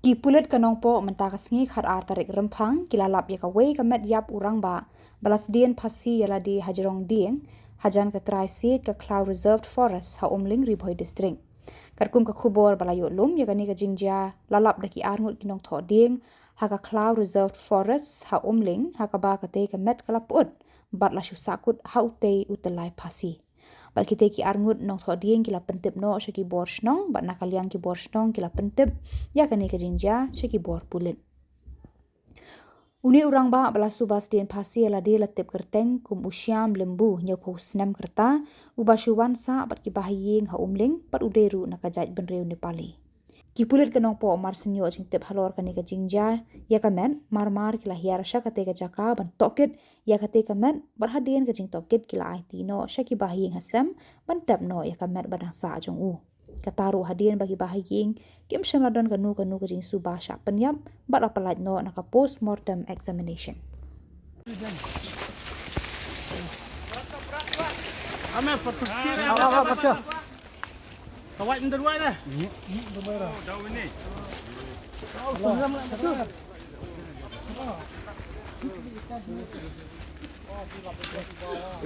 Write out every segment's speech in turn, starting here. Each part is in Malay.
Ki pulit ka Nongthoh mentakas ngi khar ar tarik rempang kilalap ya kawei ka Metƴap Rangbah balas Sdien Phasi yala di Hajrong Dieng hajan ka trai sit ka Cloud Reserved Forest ha Umling Ribhoi District. Karkum ka Khubor balayo lum ya kani ka jingja lalap daki arngut ki Nongthoh Dieng ha ka Cloud Reserved Forest ha Umling ha ka ba ka te ka met kalaput bat la sakut ha utei utelai Phasi. Bat kita ki arngut Nongthoh Dieng kila pentip no syaki bor snong bat nakaliang ki bor snong kila pentip ya kani ka jinja syaki bor pulit. Uni Rangbah bala subas Sdien Phasi ala di latip kerteng kum usyam lembu nyopo snem kerta ubashuwan sa bat ki bahiying ha Umling bat uderu nakajaj benreu Nepali. Ki pulit ka Nongthoh mar senyo jing tip halor kani ka jingja ya kamen mar kila hiar sya kate ka jaka ban tokit ya kate kamen bat hadien ka jing tokit kila IT no sya ki bahiying hasem ban tep no ya kamen badang sa jong u. Kataru hadien bagi bahiying kim syamladon kanu ka jing subah sya penyap bat apalaj no naka post mortem examination. Ame apa kawat ini dua dah. Jauh ini.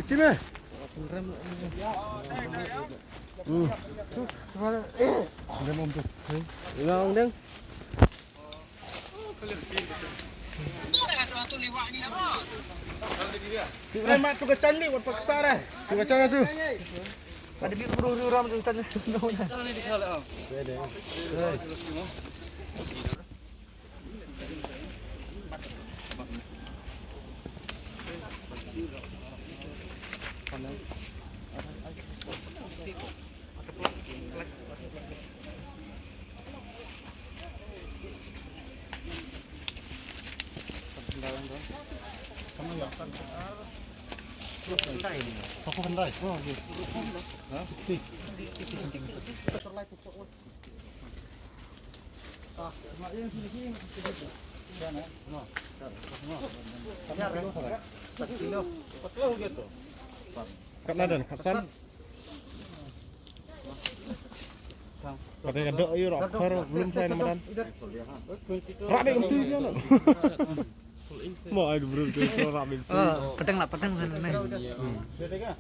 Cime. Ngang deng. Mak tu kecan ni buat pakar eh. Tu kecan tu. Ada bik guru ram tu tan. Ni dikhala. Aku pandai. Oh, okey. Ha? 60. Ah, mak yang sini. Dah nah. No. Dah. Dah. 1 kilo. 4 kilo gitu. Kat nadan, kat san. Pada gadok ayo rocker belum saya namadan. Rak be umtu dia nak. Mau ada bro tu rak be. Pedang lah, pedang sana ni. Dia tengah.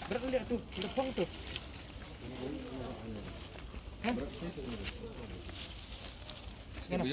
Berat lihat tu, lepong tu. Sekarang.